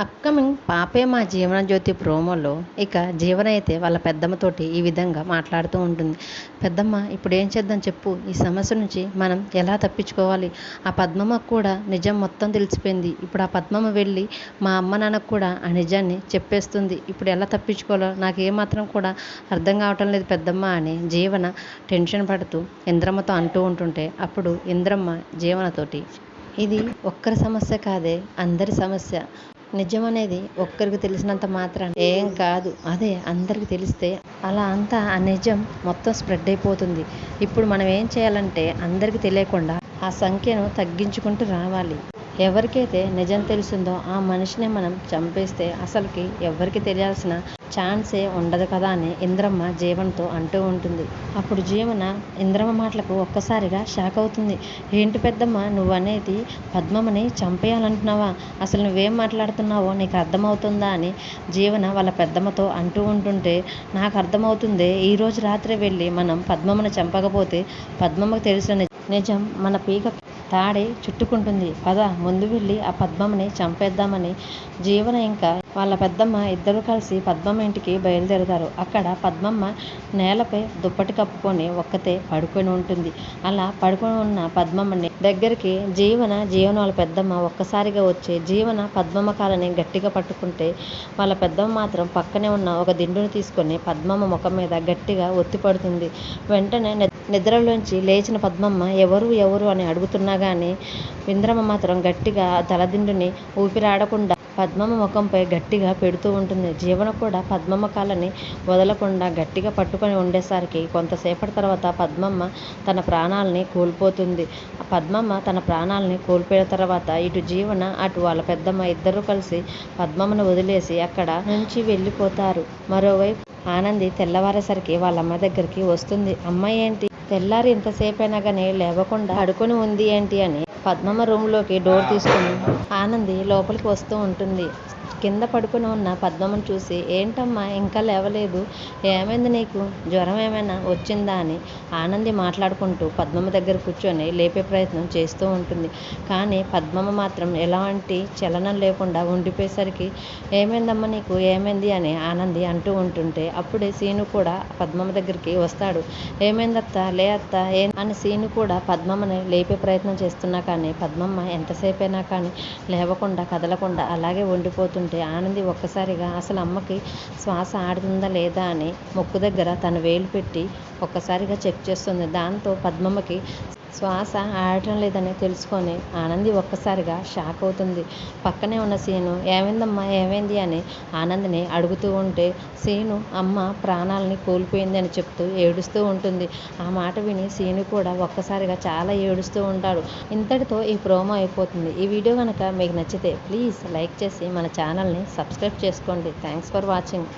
Upcoming 'పాపే మా జీవనజ్యోతి' ప్రోమోలో ఇక జీవన అయితే వాళ్ళ పెద్దమ్మతోటి ఈ విధంగా మాట్లాడుతూ ఉంటుంది. పెద్దమ్మ, ఇప్పుడు ఏం చేద్దాం చెప్పు, ఈ సమస్య నుంచి మనం ఎలా తప్పించుకోవాలి? ఆ పద్మమ్మకు కూడా నిజం మొత్తం తెలిసిపోయింది. ఇప్పుడు ఆ పద్మమ్మ వెళ్ళి మా అమ్మ నాన్నకు కూడా ఆ నిజాన్ని చెప్పేస్తుంది. ఇప్పుడు ఎలా తప్పించుకోవాలో నాకు ఏమాత్రం కూడా అర్థం కావటం లేదు పెద్దమ్మ అని జీవన టెన్షన్ పడుతూ ఇంద్రమ్మతో అంటూ ఉంటుంటే, అప్పుడు ఇంద్రమ్మ జీవనతోటి, ఇది ఒక్కరి సమస్య కాదే, అందరి సమస్య. నిజం అనేది ఒక్కరికి తెలిసినంత మాత్రాన ఏం కాదు. అదే అందరికి తెలిస్తే అలా అంతా ఆ నిజం మొత్తం స్ప్రెడ్ అయిపోతుంది. ఇప్పుడు మనం ఏం చేయాలంటే అందరికి తెలియకుండా ఆ సంఖ్యను తగ్గించుకుంటూ రావాలి. ఎవరికైతే నిజం తెలిసిందో ఆ మనిషిని మనం చంపేస్తే అసలుకి ఎవరికి తెలియాల్సిన ఛాన్సే ఉండదు కదా అని ఇంద్రమ్మ జీవన్తో అంటూ ఉంటుంది. అప్పుడు జీవన ఇంద్రమ్మ మాటలకు ఒక్కసారిగా షాక్ అవుతుంది. ఏంటి పెద్దమ్మ, నువ్వనేది పద్మమ్మని చంపేయాలంటున్నావా? అసలు నువ్వేం మాట్లాడుతున్నావో నీకు అర్థమవుతుందా అని జీవన వాళ్ళ పెద్దమ్మతో అంటూ ఉంటుంటే, నాకు అర్థమవుతుంది, ఈరోజు రాత్రే వెళ్ళి మనం పద్మమ్మని చంపకపోతే పద్మమ్మకు తెలిసిన నిజం మన పీక తాడే చుట్టుకుంటుంది. పద ముందు వెళ్ళి ఆ పద్మమ్మని చంపేద్దామని జీవన ఇంకా వాళ్ళ పెద్దమ్మ ఇద్దరు కలిసి పద్మమ్మ ఇంటికి బయలుదేరుతారు. అక్కడ పద్మమ్మ నేలపై దుప్పటి కప్పుకొని ఒక్కతే పడుకొని ఉంటుంది. అలా పడుకొని ఉన్న పద్మమ్మని దగ్గరికి జీవన వాళ్ళ పెద్దమ్మ ఒక్కసారిగా వచ్చి జీవన పద్మమ్మ కాలని గట్టిగా పట్టుకుంటే, వాళ్ళ పెద్దమ్మ మాత్రం పక్కనే ఉన్న ఒక దిండును తీసుకొని పద్మమ్మ ముఖం మీద గట్టిగా ఒత్తి పడుతుంది. వెంటనే నిద్రలోంచి లేచిన పద్మమ్మ ఎవరు ఎవరు అని అడుగుతున్నా కానీ ఇంద్రమ్మ మాత్రం గట్టిగా తలదిండుని ఊపిరాడకుండా పద్మమ్మ ముఖంపై గట్టిగా పెడుతూ ఉంటుంది. జీవన కూడా పద్మమ్మ కాళ్ళని వదలకుండా గట్టిగా పట్టుకొని ఉండేసరికి కొంతసేపటి తర్వాత పద్మమ్మ తన ప్రాణాలని కోల్పోతుంది. పద్మమ్మ తన ప్రాణాలని కోల్పోయిన తర్వాత ఇటు జీవన అటు వాళ్ళ పెద్దమ్మ ఇద్దరూ కలిసి పద్మమ్మను వదిలేసి అక్కడ నుంచి వెళ్ళిపోతారు. మరోవైపు ఆనంది తెల్లవారేసరికి వాళ్ళ అమ్మ దగ్గరికి వస్తుంది. అమ్మాయి ఏంటి తెల్లారి ఇంతసేపు అయినా కానీ లేవకుండా పడుకొని ఉంది ఏంటి అని పద్మమ్మ రూమ్లోకి డోర్ తీసుకుని ఆనంది లోపలికి వస్తూ ఉంటుంది. కింద పడుకుని ఉన్న పద్మమ్మను చూసి, ఏంటమ్మా ఇంకా లేవలేదు, ఏమైంది నీకు, జ్వరం ఏమైనా వచ్చిందా అని ఆనంది మాట్లాడుకుంటూ పద్మమ్మ దగ్గర కూర్చొని లేపే ప్రయత్నం చేస్తూ ఉంటుంది. కానీ పద్మమ్మ మాత్రం ఎలాంటి చలనం లేకుండా ఉండిపోయేసరికి, ఏమైందమ్మా నీకు, ఏమైంది అని ఆనంది అంటూ ఉంటుంటే అప్పుడే సీను కూడా పద్మమ్మ దగ్గరికి వస్తాడు. ఏమైందత్త, లే అత్త అని సీను కూడా పద్మమ్మని లేపే ప్రయత్నం చేస్తున్నా కానీ పద్మమ్మ ఎంతసేపైనా కానీ లేవకుండా కదలకుండా అలాగే ఉండిపోతుంటే ఆనంది ఒక్కసారిగా అసలు అమ్మకి శ్వాస ఆడుతుందా లేదా అని ముక్కు దగ్గర తన వేలు పెట్టి ఒక్కసారిగా చెక్ చేస్తుంది. దాంతో పద్మమ్మకి శ్వాస ఆడటం లేదని తెలుసుకొని ఆనంది ఒక్కసారిగా షాక్ అవుతుంది. పక్కనే ఉన్న సీను ఏమైందమ్మా ఏమైంది అని ఆనందిని అడుగుతూ ఉంటే సీను అమ్మ ప్రాణాలని కోల్పోయింది అని చెప్తూ ఏడుస్తూ ఉంటుంది. ఆ మాట విని సీను కూడా ఒక్కసారిగా చాలా ఏడుస్తూ ఉంటాడు. ఇంతటితో ఈ ప్రోమో అయిపోతుంది. ఈ వీడియో కనుక మీకు నచ్చితే ప్లీజ్ లైక్ చేసి మన ఛానల్ని సబ్స్క్రైబ్ చేసుకోండి. Thanks for watching.